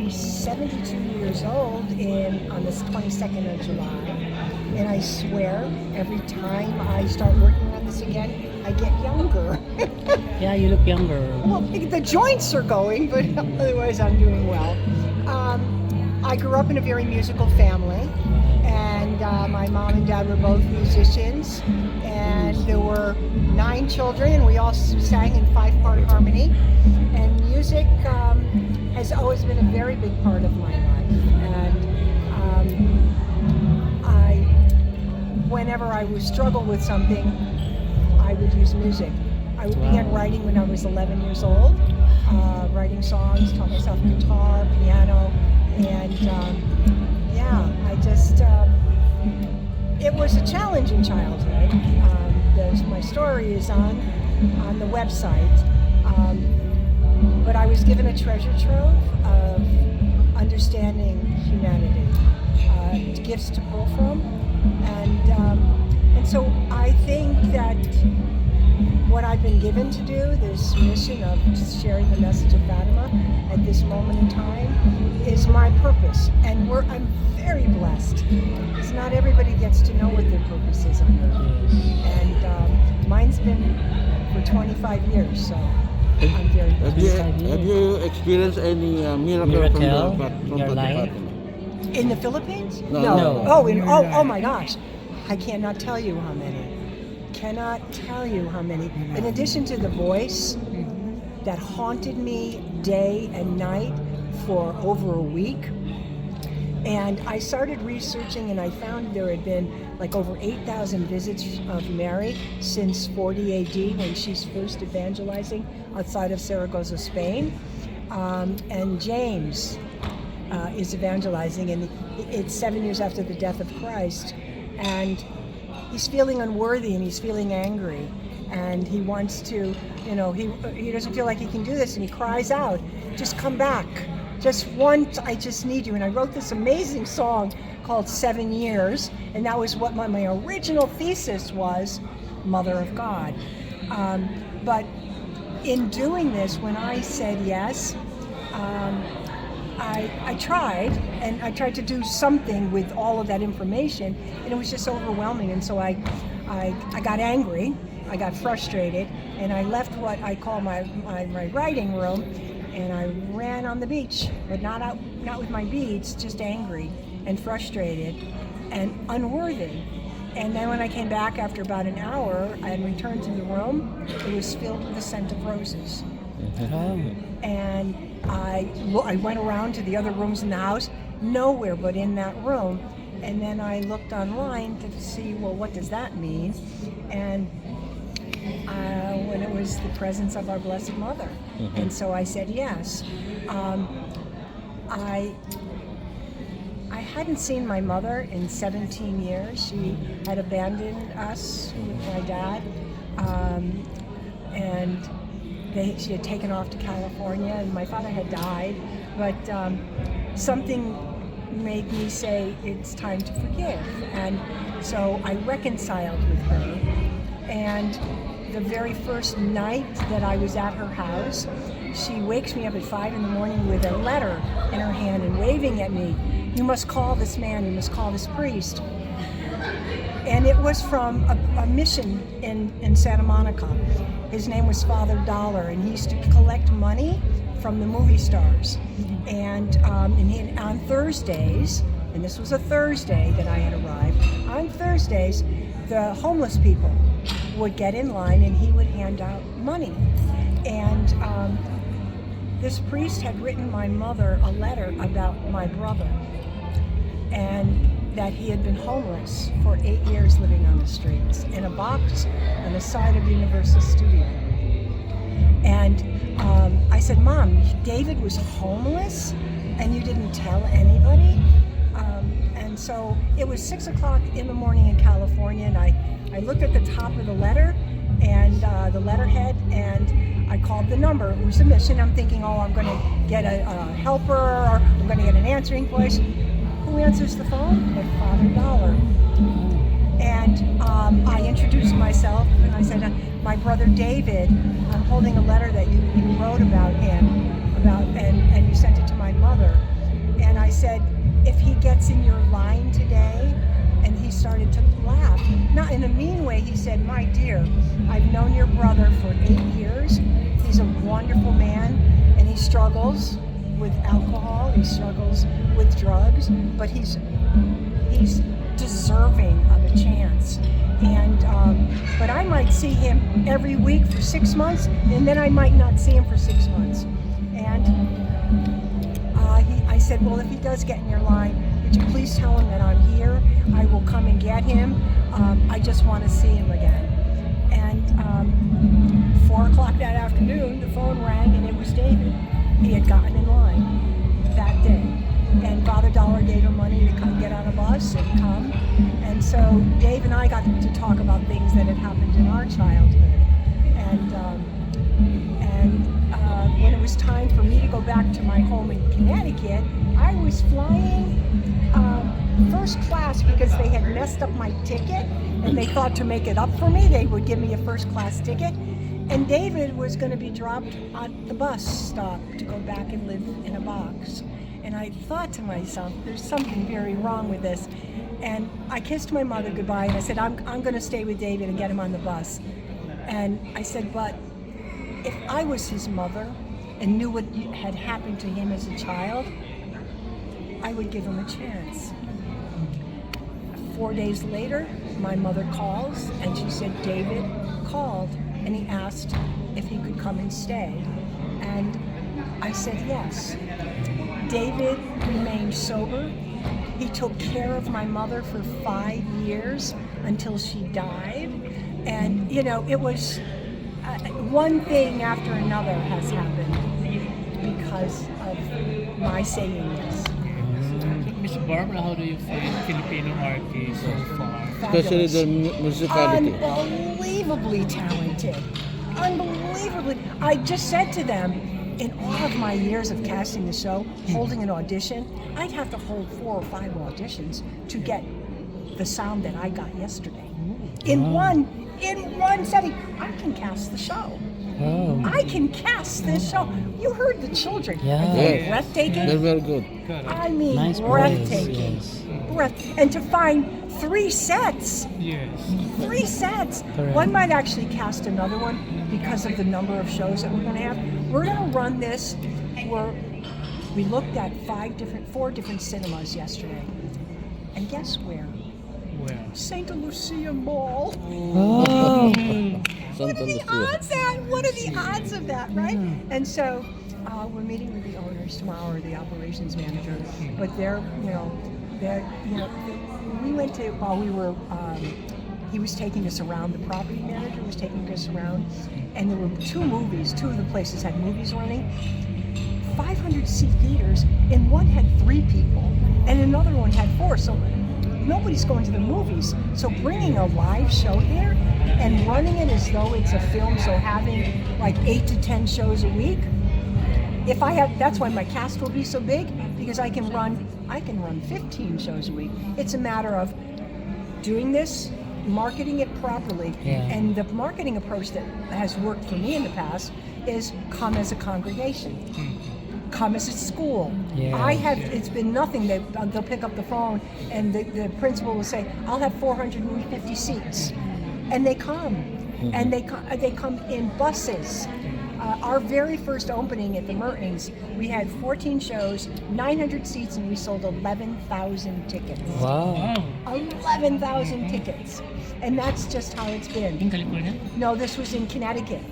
be 72 years old on the 22nd of July. And I swear, every time I start working on this again, I get younger. Yeah, you look younger. Well, the joints are going, but otherwise I'm doing well. I grew up in a very musical family, and my mom and dad were both musicians, and there were 9 children, and we all sang in 5-part harmony. And music has always been a very big part of my life. And whenever I would struggle with something, I would use music. I began writing when I was 11 years old, writing songs, taught myself guitar, piano, and it was a challenging childhood. My story is on the website, but I was given a treasure trove of understanding humanity, gifts to pull from, and so I think that what I've been given to do, this mission of sharing the message of Fatima at this moment in time, is my purpose. And I'm very blessed, because not everybody gets to know what their purpose is on earth. And mine's been for 25 years, so I'm very blessed. Have you experienced any miracle from your life? In the Philippines? No. Oh my gosh. I cannot tell you how many. In addition to the voice that haunted me day and night for over a week, and I started researching, and I found there had been like over 8,000 visits of Mary since 40 AD, when she's first evangelizing outside of Saragossa, Spain. And James is evangelizing, and it's 7 years after the death of Christ, and he's feeling unworthy, and he's feeling angry, and he wants to, he doesn't feel like he can do this, and he cries out, just come back, just once, I just need you. And I wrote this amazing song called 7 Years, and that was what my original thesis was, Mother of God. But in doing this, when I said yes, I tried to do something with all of that information, and it was just overwhelming. And so I got angry, I got frustrated, and I left what I call my writing room, and I ran on the beach, but not with my beads, just angry and frustrated and unworthy. And then when I came back after about an hour and returned to the room, it was filled with the scent of roses. And I went around to the other rooms in the house, nowhere but in that room. And then I looked online to see, well, what does that mean? And when it was the presence of our Blessed Mother. And so I said yes. I hadn't seen my mother in 17 years. She had abandoned us with my dad. And she had taken off to California, and my father had died, but something made me say it's time to forgive. And so I reconciled with her, and the very first night that I was at her house, she wakes me up at 5 a.m. with a letter in her hand and waving at me, you must call this man, you must call this priest. And it was from a mission in Santa Monica. His name was Father Dollar, and he used to collect money from the movie stars. And on Thursdays, and this was a Thursday that I had arrived, on Thursdays, the homeless people would get in line and he would hand out money. And this priest had written my mother a letter about my brother, and that he had been homeless for 8 years, living on the streets in a box on the side of Universal Studio. And I said, Mom, David was homeless and you didn't tell anybody? And so it was 6 o'clock in the morning in California, and I looked at the top of the letter and the letterhead, and I called the number. It was a mission. I'm thinking, oh, I'm going to get a helper, or I'm going to get an answering voice. Who answers the phone? But Father Dollar. And I introduced myself, and I said, my brother David, I'm holding a letter that you wrote about him, and you sent it to my mother. gets in your line today? And he started to laugh. Not in a mean way. He said, my dear, I've known your brother for 8 years. He's a wonderful man, and he struggles with alcohol, he struggles with drugs, but he's deserving of a chance. And but I might see him every week for 6 months, and then I might not see him for 6 months. And I said, well, if he does get in your line, would you please tell him that I'm here? I will come and get him. I just want to see him again. And 4 o'clock that afternoon, the phone rang, and it was David. He had gotten in line that day. And Father Dollar gave him money to come get on a bus and come. And so Dave and I got to talk about things that had happened in our childhood. And when it was time for me to go back to my home in Connecticut, I was flying first class because they had messed up my ticket, and they thought to make it up for me, they would give me a first class ticket. And David was going to be dropped at the bus stop to go back and live in a box. And I thought to myself, there's something very wrong with this. And I kissed my mother goodbye, and I said, I'm going to stay with David and get him on the bus. And I said, but if I was his mother and knew what had happened to him as a child, I would give him a chance. 4 days later, my mother calls, and she said, David called, and he asked if he could come and stay. And I said yes. David remained sober. He took care of my mother for 5 years until she died. And, you know, it was one thing after another has happened because of my saying yes. Miss Barbara, how do you find Filipino artists so far? Especially the musicality. Unbelievably talented. Unbelievably. I just said to them, in all of my years of casting the show, holding an audition, I'd have to hold 4 or 5 auditions to get the sound that I got yesterday. In one setting, I can cast the show. Oh. I can cast this show. You heard the children. Yeah. Are they Yes. breathtaking? They're very good. I mean, Nice breathtaking. voice, And to find 3 sets. Yes. 3 sets. Correct. One might actually cast another one because of the number of shows that we're going to have. We're going to run this. We looked at 4 different cinemas yesterday. And guess where? Well. Santa Lucia Mall. Oh. What are the odds that? What are the odds of that, right? And so we're meeting with the owners tomorrow, or the operations manager. But we went to, while we were, he was taking us around, the property manager was taking us around, and there were 2 movies, 2 of the places had movies running, 500-seat theaters, and one had 3 people, and another one had 4, so nobody's going to the movies. So bringing a live show there and running it as though it's a film, so having like 8 to 10 shows a week, that's why my cast will be so big, because I can run 15 shows a week. It's a matter of doing this, marketing it properly, and the marketing approach that has worked for me in the past is come as a congregation. Come as a school. Yeah. It's been nothing. They'll pick up the phone and the principal will say, I'll have 450 seats. And they come. And they come in buses. Our very first opening at the Mertens, we had 14 shows, 900 seats, and we sold 11,000 tickets. Wow. 11,000 tickets. And that's just how it's been. In California? No, this was in Connecticut.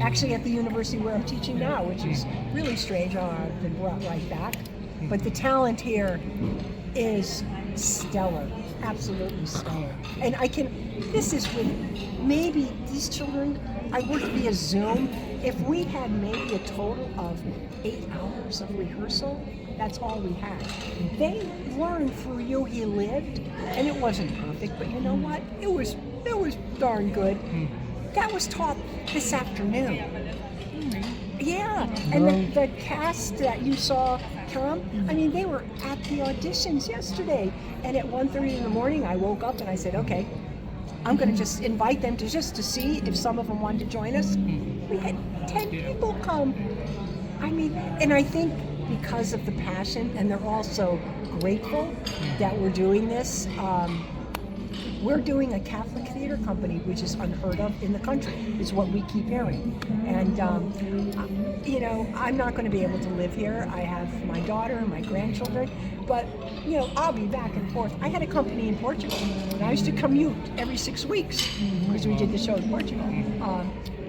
Actually at the university where I'm teaching now, which is really strange. I've been brought right back. But the talent here is stellar, absolutely stellar. And this is with maybe these children, I worked via Zoom. If we had maybe a total of 8 hours of rehearsal, that's all we had. They learned through You He Lived, and it wasn't perfect, but you know what? It was darn good. That was taught this afternoon. Yeah, and the cast that you saw come, I mean, they were at the auditions yesterday. And at 1:30 in the morning, I woke up and I said, okay, I'm going to just invite them to see if some of them wanted to join us. We had 10 people come. I mean, and I think because of the passion, and they're also grateful that we're doing this. We're doing a Catholic theater company, which is unheard of in the country, is what we keep hearing. And, you know, I'm not going to be able to live here. I have my daughter and my grandchildren, but, you know, I'll be back and forth. I had a company in Portugal, and I used to commute every 6 weeks because we did the show in Portugal.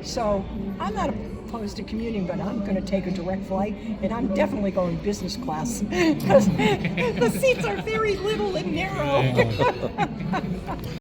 So I'm not opposed to commuting, but I'm going to take a direct flight, and I'm definitely going business class because the seats are very little and narrow.